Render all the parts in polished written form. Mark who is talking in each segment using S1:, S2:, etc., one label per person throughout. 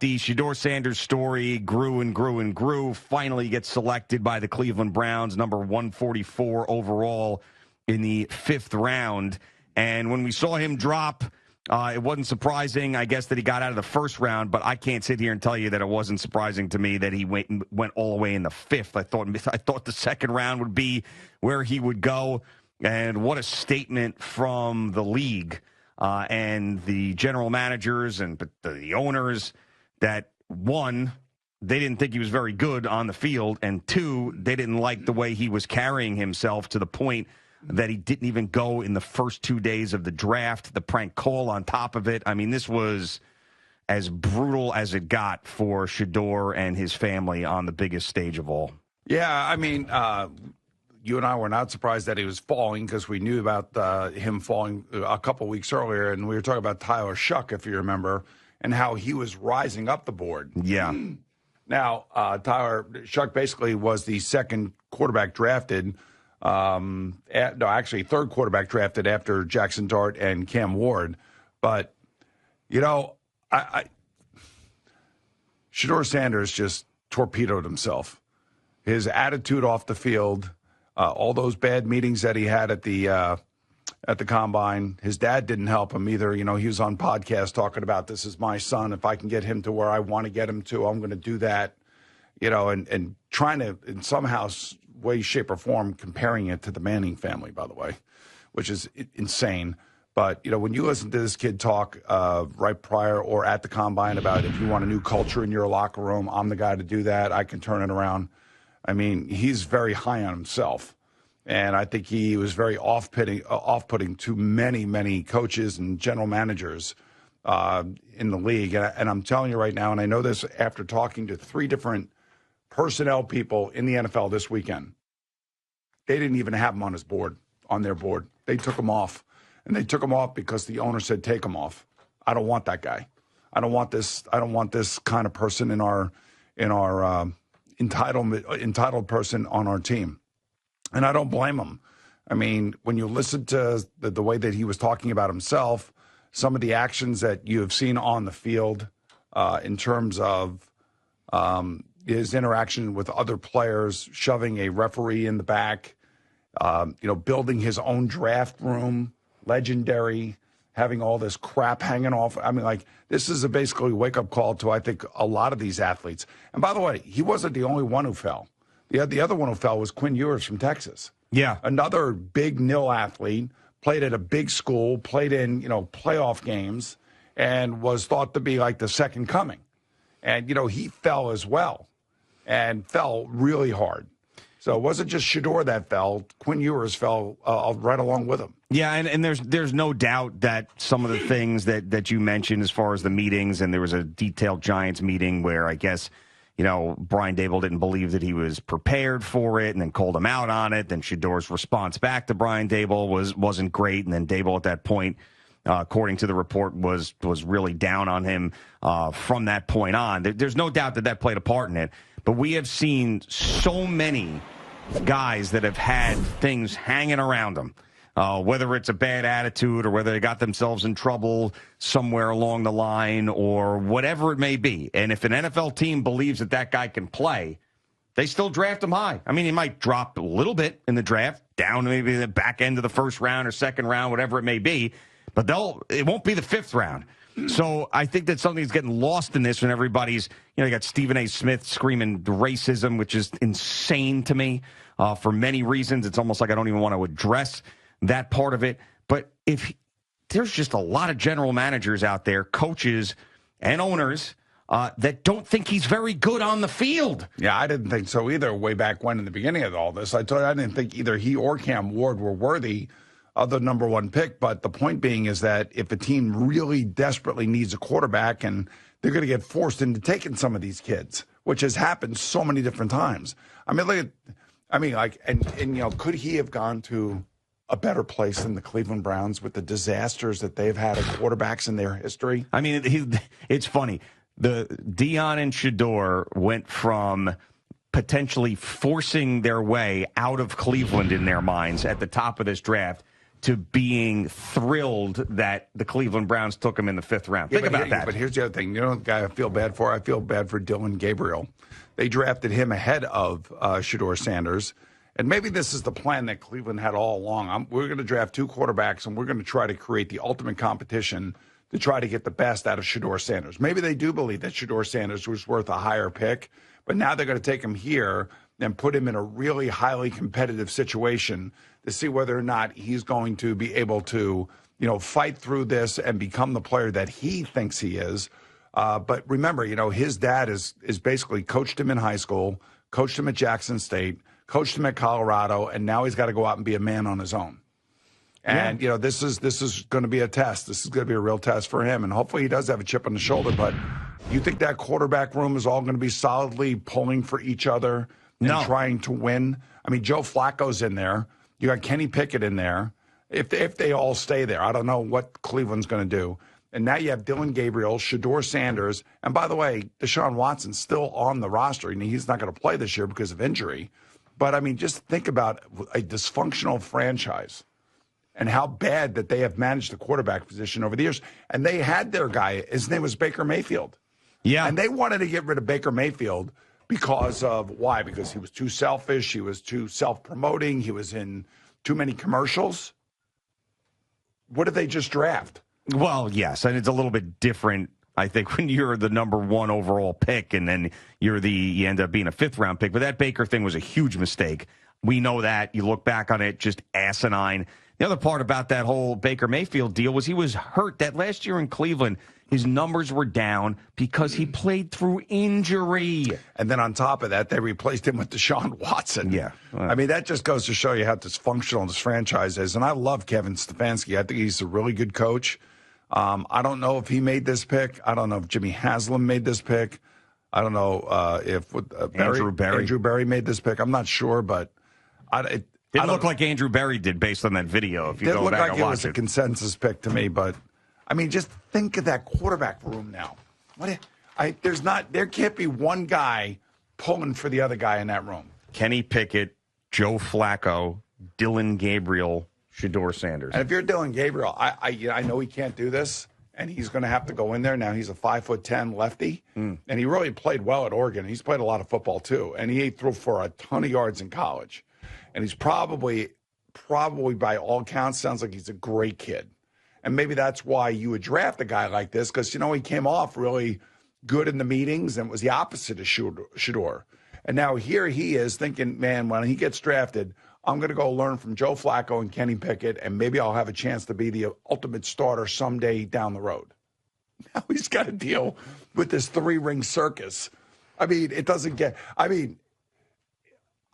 S1: the Shedeur Sanders story grew and grew and grew. Finally gets selected by the Cleveland Browns, number 144 overall in the 5th round. And when we saw him drop, it wasn't surprising, I guess, that he got out of the 1st round, but I can't sit here and tell you that it wasn't surprising to me that he went all the way in the 5th. I thought the 2nd round would be where he would go. And what a statement from the league and the general managers and the owners that, one, they didn't think he was very good on the field, and 2, they didn't like the way he was carrying himself to the point that he didn't even go in the first 2 days of the draft, the prank call on top of it. I mean, this was as brutal as it got for Shedeur and his family on the biggest stage of all.
S2: Yeah, I mean, you and I were not surprised that he was falling because we knew about him falling a couple weeks earlier, and we were talking about Tyler Shuck, if you remember, and how he was rising up the board.
S1: Yeah.
S2: Now, Tyler Shuck basically was the 2nd quarterback drafted, actually 3rd quarterback drafted after Jackson Dart and Cam Ward. But, you know, Shedeur Sanders just torpedoed himself. His attitude off the field, all those bad meetings that he had at the combine. His dad didn't help him either. You know, he was on podcast talking about, this is my son. If I can get him to where I want to get him to, I'm going to do that. You know, and trying to, in somehow, way, shape, or form, comparing it to the Manning family, by the way, which is insane. But, you know, when you listen to this kid talk right prior or at the combine about if you want a new culture in your locker room, I'm the guy to do that. I can turn it around. I mean, he's very high on himself. And I think he was very off-putting to many, many coaches and general managers in the league. And I'm telling you right now, and I know this after talking to 3 different personnel people in the NFL this weekend, they didn't even have him on their board. They took him off. And they took him off because the owner said, take him off. I don't want that guy. I don't want this kind of person in our entitled person on our team. And I don't blame him. I mean, when you listen to the way that he was talking about himself, some of the actions that you have seen on the field in terms of his interaction with other players, shoving a referee in the back, building his own draft room, legendary, having all this crap hanging off. I mean, like, this is basically a wake-up call to, I think, a lot of these athletes. And by the way, he wasn't the only one who fell. The other one who fell was Quinn Ewers from Texas.
S1: Yeah.
S2: Another big nil athlete, played at a big school, played in, playoff games, and was thought to be like the second coming. And, he fell as well, and fell really hard. So it wasn't just Shedeur that fell. Quinn Ewers fell right along with him.
S1: Yeah, and there's no doubt that some of the things that you mentioned as far as the meetings, and there was a detailed Giants meeting where I guess, Brian Daboll didn't believe that he was prepared for it and then called him out on it. Then Shedeur's response back to Brian Daboll wasn't great. And then Daboll at that point, according to the report, was really down on him from that point on. There's no doubt that played a part in it. But we have seen so many guys that have had things hanging around them, whether it's a bad attitude or whether they got themselves in trouble somewhere along the line or whatever it may be. And if an NFL team believes that guy can play, they still draft him high. I mean, he might drop a little bit in the draft, down maybe the back end of the 1st round or 2nd round, whatever it may be, but it won't be the 5th round. So I think that something's getting lost in this when everybody's, you got Stephen A. Smith screaming racism, which is insane to me for many reasons. It's almost like I don't even want to address that part of it. But if there's just a lot of general managers out there, coaches and owners that don't think he's very good on the field.
S2: Yeah, I didn't think so either way back when in the beginning of all this. I told you I didn't think either he or Cam Ward were worthy of the number 1 pick. But the point being is that if a team really desperately needs a quarterback, and they're going to get forced into taking some of these kids, which has happened so many different times. Could he have gone to a better place than the Cleveland Browns with the disasters that they've had at quarterbacks in their history?
S1: I mean, it's funny. The Deion and Shedeur went from potentially forcing their way out of Cleveland in their minds at the top of this draft to being thrilled that the Cleveland Browns took him in the 5th round. Think about that.
S2: But here's the other thing. You know the guy I feel bad for? I feel bad for Dylan Gabriel. They drafted him ahead of Shedeur Sanders. And maybe this is the plan that Cleveland had all along. We're going to draft 2 quarterbacks, and we're going to try to create the ultimate competition to try to get the best out of Shedeur Sanders. Maybe they do believe that Shedeur Sanders was worth a higher pick, but now they're going to take him here and put him in a really highly competitive situation to see whether or not he's going to be able to, fight through this and become the player that he thinks he is. But remember, his dad is basically coached him in high school, coached him at Jackson State, coached him at Colorado, and now he's got to go out and be a man on his own. And, this is going to be a test. This is going to be a real test for him. And hopefully he does have a chip on the shoulder. But you think that quarterback room is all going to be solidly pulling for each other and trying to win? I mean, Joe Flacco's in there. You got Kenny Pickett in there. If they all stay there, I don't know what Cleveland's going to do. And now you have Dylan Gabriel, Shedeur Sanders. And by the way, Deshaun Watson's still on the roster. He's not going to play this year because of injury. But, I mean, just think about a dysfunctional franchise and how bad that they have managed the quarterback position over the years. And they had their guy. His name was Baker Mayfield. Yeah. And they wanted to get rid of Baker Mayfield because of why? Because he was too selfish. He was too self-promoting. He was in too many commercials. What did they just draft?
S1: Well, yes, and it's a little bit different, I think, when you're the number 1 overall pick and then you end up being a 5th-round pick. But that Baker thing was a huge mistake. We know that. You look back on it, just asinine. The other part about that whole Baker Mayfield deal was he was hurt. That last year in Cleveland, his numbers were down because he played through injury.
S2: And then on top of that, they replaced him with Deshaun Watson.
S1: Yeah.
S2: I mean, that just goes to show you how dysfunctional this franchise is. And I love Kevin Stefanski. I think he's a really good coach. I don't know if he made this pick. I don't know if Jimmy Haslam made this pick. I don't know if Andrew Berry made this pick. I'm not sure, but
S1: it looked like Andrew Berry did based on that video. If you go back and watch it,
S2: it was a consensus pick to me. But I mean, just think of that quarterback room now. There can't be one guy pulling for the other guy in that room.
S1: Kenny Pickett, Joe Flacco, Dylan Gabriel, Shedeur Sanders.
S2: And if you're Dylan Gabriel, I know he can't do this, and he's going to have to go in there. Now he's a 5'10" lefty, and he really played well at Oregon. He's played a lot of football too, and he threw for a ton of yards in college. And he's probably by all accounts sounds like he's a great kid. And maybe that's why you would draft a guy like this, because he came off really good in the meetings and was the opposite of Shedeur. And now here he is thinking, man, when he gets drafted, I'm going to go learn from Joe Flacco and Kenny Pickett, and maybe I'll have a chance to be the ultimate starter someday down the road. Now he's got to deal with this 3-ring circus. I mean, it doesn't get – I mean,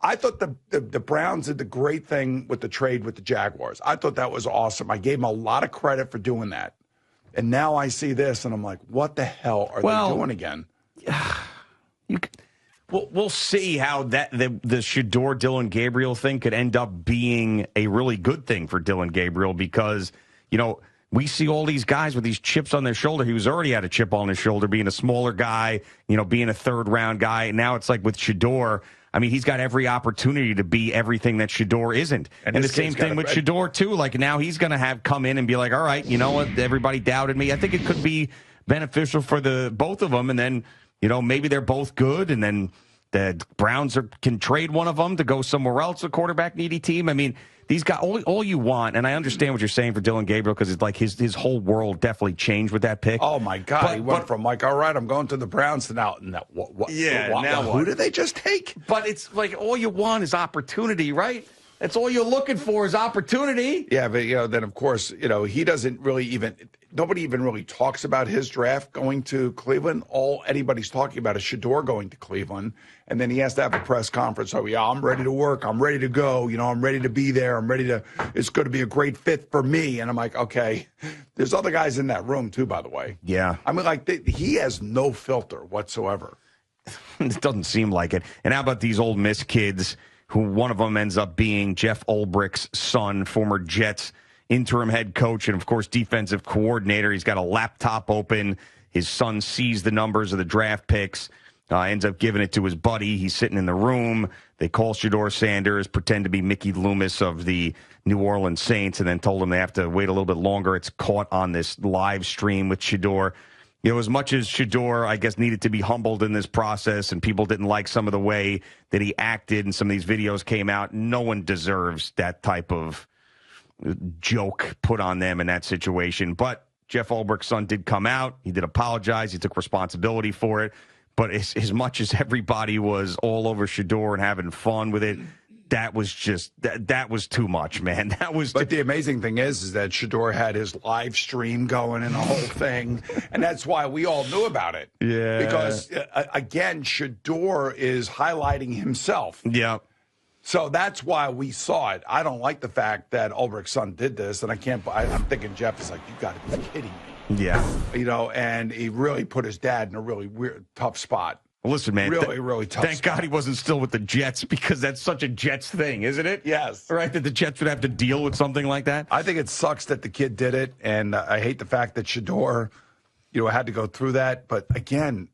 S2: I thought the Browns did the great thing with the trade with the Jaguars. I thought that was awesome. I gave them a lot of credit for doing that. And now I see this, and I'm like, what the hell are they doing again?
S1: We'll see how the Shedeur Dylan Gabriel thing could end up being a really good thing for Dylan Gabriel because, we see all these guys with these chips on their shoulder. He was already had a chip on his shoulder, being a smaller guy, being a 3rd-round guy. And now it's like with Shedeur, I mean, he's got every opportunity to be everything that Shedeur isn't. And the same thing with Shedeur, too. Like, now he's going to come in and be like, all right, you know what, everybody doubted me. I think it could be beneficial for both of them. And then, maybe they're both good, and then the Browns can trade one of them to go somewhere else, a quarterback-needy team. I mean, these guys, all you want, and I understand what you're saying for Dylan Gabriel because it's like his whole world definitely changed with that pick.
S2: Oh, my God. He went from all right, I'm going to the Browns to now what? Who did they just take?
S1: But it's like all you want is opportunity, right? That's all you're looking for is opportunity.
S2: Yeah, but, then, of course, he doesn't really nobody even really talks about his draft going to Cleveland. All anybody's talking about is Shedeur going to Cleveland. And then he has to have a press conference. So, I'm ready to work. I'm ready to go. I'm ready to be there. It's going to be a great fit for me. And I'm like, okay, there's other guys in that room too, by the way.
S1: Yeah.
S2: I mean, he has no filter whatsoever.
S1: It doesn't seem like it. And how about these Ole Miss kids who one of them ends up being Jeff Ulbricht's son, former Jets interim head coach and, of course, defensive coordinator. He's got a laptop open. His son sees the numbers of the draft picks. Ends up giving it to his buddy. He's sitting in the room. They call Shedeur Sanders, pretend to be Mickey Loomis of the New Orleans Saints, and then told him they have to wait a little bit longer. It's caught on this live stream with Shedeur. As much as Shedeur, I guess, needed to be humbled in this process, and people didn't like some of the way that he acted, and some of these videos came out, no one deserves that type of joke put on them in that situation. But Jeff Ulbricht's son did come out. He did apologize. He took responsibility for it. But as much as everybody was all over Shedeur and having fun with it, that was just that was too much, man. But
S2: the amazing thing is that Shedeur had his live stream going and the whole thing, and that's why we all knew about it.
S1: Yeah,
S2: because again, Shedeur is highlighting himself.
S1: Yeah.
S2: So that's why we saw it. I don't like the fact that Ulbricht's son did this, and I'm thinking Jeff is like, you got to be kidding me.
S1: Yeah.
S2: And he really put his dad in a really weird, tough spot.
S1: Well, listen, man.
S2: Really tough.
S1: Thank God he wasn't still with the Jets, because that's such a Jets thing, isn't it?
S2: Yes.
S1: Right, that the Jets would have to deal with something like that?
S2: I think it sucks that the kid did it, and I hate the fact that Shedeur, had to go through that. But again,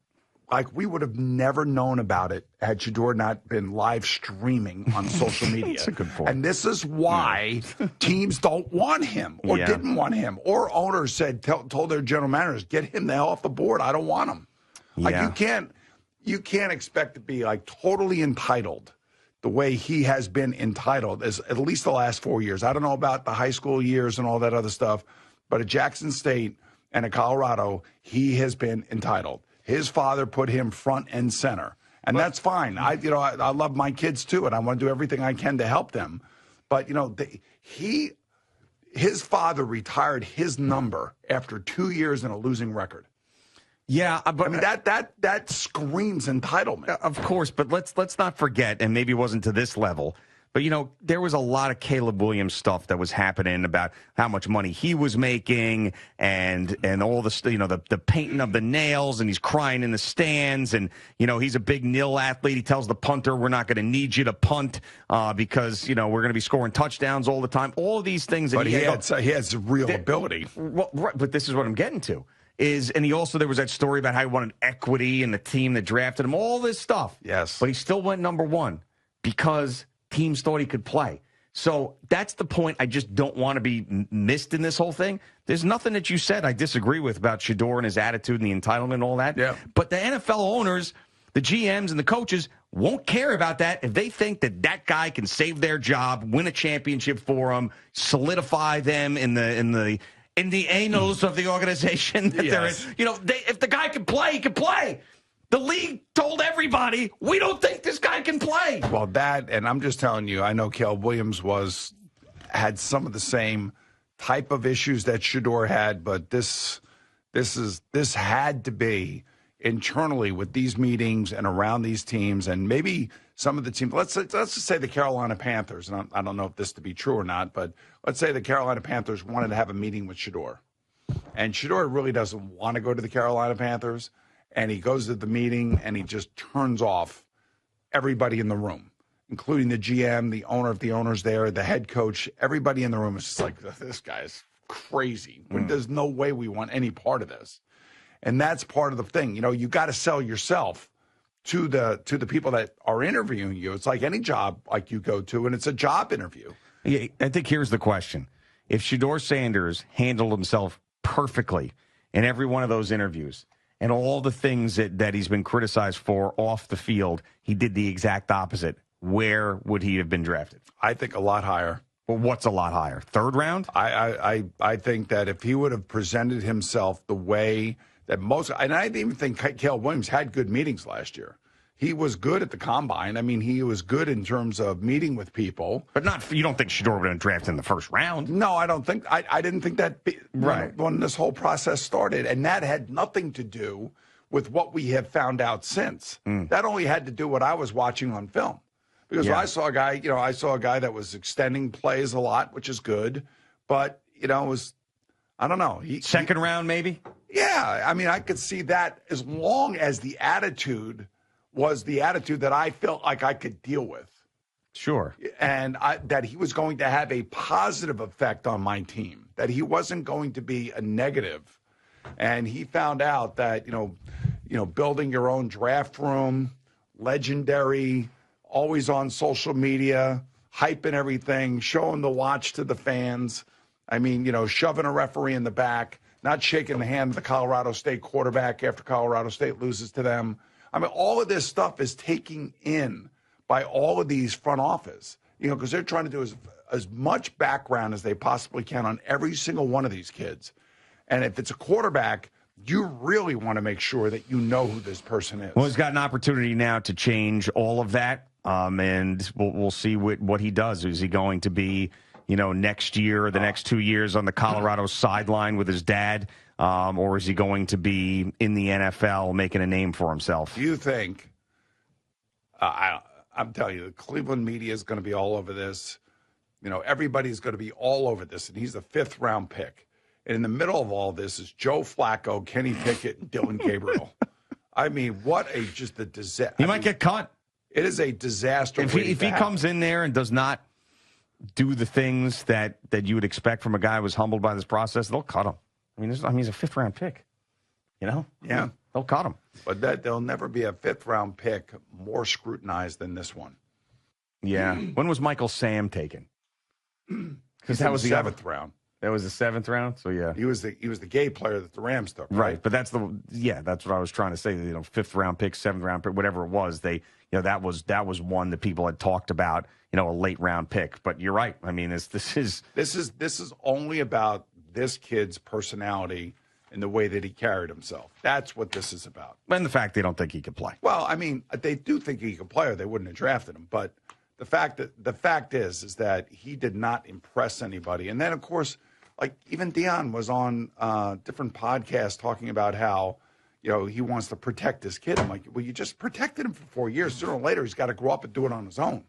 S2: we would have never known about it had Shedeur not been live streaming on social media.
S1: That's a good point.
S2: And this is why teams don't want him or didn't want him, or owners told their general managers, get him the hell off the board. I don't want him.
S1: Yeah.
S2: You can't expect to be totally entitled the way he has been entitled as at least the last 4 years. I don't know about the high school years and all that other stuff, but at Jackson State and at Colorado, he has been entitled. His father put him front and center, and that's fine. I love my kids too, and I want to do everything I can to help them. But his father retired his number after 2 years in a losing record.
S1: Yeah, but
S2: that screams entitlement.
S1: Of course, but let's not forget, and maybe it wasn't to this level, but there was a lot of Caleb Williams stuff that was happening about how much money he was making, and all the painting of the nails, and he's crying in the stands, and he's a big nil athlete. He tells the punter, "We're not going to need you to punt because we're going to be scoring touchdowns all the time." All of these things,
S2: but he has real ability.
S1: Well, right, but this is what I'm getting to. And there was that story about how he wanted equity in the team that drafted him, all this stuff.
S2: Yes.
S1: But he still went number one because teams thought he could play. So that's the point I just don't want to be missed in this whole thing. There's nothing that you said I disagree with about Shedeur and his attitude and the entitlement and all that.
S2: Yeah.
S1: But the NFL owners, the GMs and the coaches won't care about that if they think that guy can save their job, win a championship for them, solidify them in the annals of the organization that they're in. If the guy can play, he can play. The league told everybody, we don't think this guy can play.
S2: Well, and I'm just telling you, I know Caleb Williams had some of the same type of issues that Shedeur had, but this had to be internally with these meetings and around these teams, and maybe some of the teams. Let's just say the Carolina Panthers, and I don't know if this to be true or not, but let's say the Carolina Panthers wanted to have a meeting with Shedeur, and Shedeur really doesn't want to go to the Carolina Panthers, and he goes to the meeting and he just turns off everybody in the room, including the GM, the owner of the owners there, the head coach. Everybody in the room is just like, this guy is crazy. There's no way we want any part of this. And that's part of the thing. You got to sell yourself to the people that are interviewing you. It's like any job like you go to, and it's a job interview.
S1: Yeah, I think here's the question. If Shedeur Sanders handled himself perfectly in every one of those interviews and all the things that he's been criticized for off the field, he did the exact opposite, where would he have been drafted?
S2: I think a lot higher.
S1: Well, what's a lot higher? Third round?
S2: I think that if he would have presented himself the way that and I didn't even think Caleb Williams had good meetings last year. He was good at the combine. I mean, he was good in terms of meeting with people.
S1: But you don't think Shedeur would have been drafted in the first round?
S2: No, I don't think. I didn't think that
S1: right
S2: when this whole process started. And that had nothing to do with what we have found out since. That only had to do with what I was watching on film. Because I saw a guy, that was extending plays a lot, which is good. But, it was, I don't know.
S1: Second round, maybe?
S2: Yeah. I mean, I could see that as long as the attitude was the attitude that I felt like I could deal with.
S1: Sure.
S2: And that he was going to have a positive effect on my team, that he wasn't going to be a negative. And he found out that, building your own draft room, legendary, always on social media, hyping everything, showing the watch to the fans. I mean, shoving a referee in the back, not shaking the hand of the Colorado State quarterback after Colorado State loses to them. I mean, all of this stuff is taken in by all of these front office, because they're trying to do as much background as they possibly can on every single one of these kids. And if it's a quarterback, you really want to make sure that you know who this person is.
S1: Well, he's got an opportunity now to change all of that, and we'll see what he does. Is he going to be, next year, the next 2 years on the Colorado sideline with his dad, or is he going to be in the NFL making a name for himself?
S2: Do you think, I'm telling you, the Cleveland media is going to be all over this. Everybody's going to be all over this, and he's a 5th-round pick. And in the middle of all this is Joe Flacco, Kenny Pickett, and Dylan Gabriel. I mean, just a disaster.
S1: He might get cut.
S2: It is a disaster.
S1: If he comes in there and does not do the things that you would expect from a guy who was humbled by this process, they'll cut him. I mean, he's a 5th-round pick.
S2: Yeah.
S1: They'll cut him.
S2: But there'll never be a 5th-round pick more scrutinized than this one.
S1: Yeah. When was Michael Sam taken?
S2: Because that was the 7th round.
S1: That was the 7th round, so yeah.
S2: He was the gay player that the Rams took.
S1: Right, but that's what I was trying to say. 5th-round pick, 7th-round pick, whatever it was. That was one that people had talked about. A late-round pick. But you're right. I mean, this is
S2: only about this kid's personality and the way that he carried himself. That's what this is about.
S1: And the fact they don't think he could play.
S2: Well, I mean, they do think he could play, or they wouldn't have drafted him. But the fact is that he did not impress anybody. And then, of course, even Deion was on different podcasts talking about how, he wants to protect this kid. I'm like, well, you just protected him for 4 years. Sooner or later, he's got to grow up and do it on his own.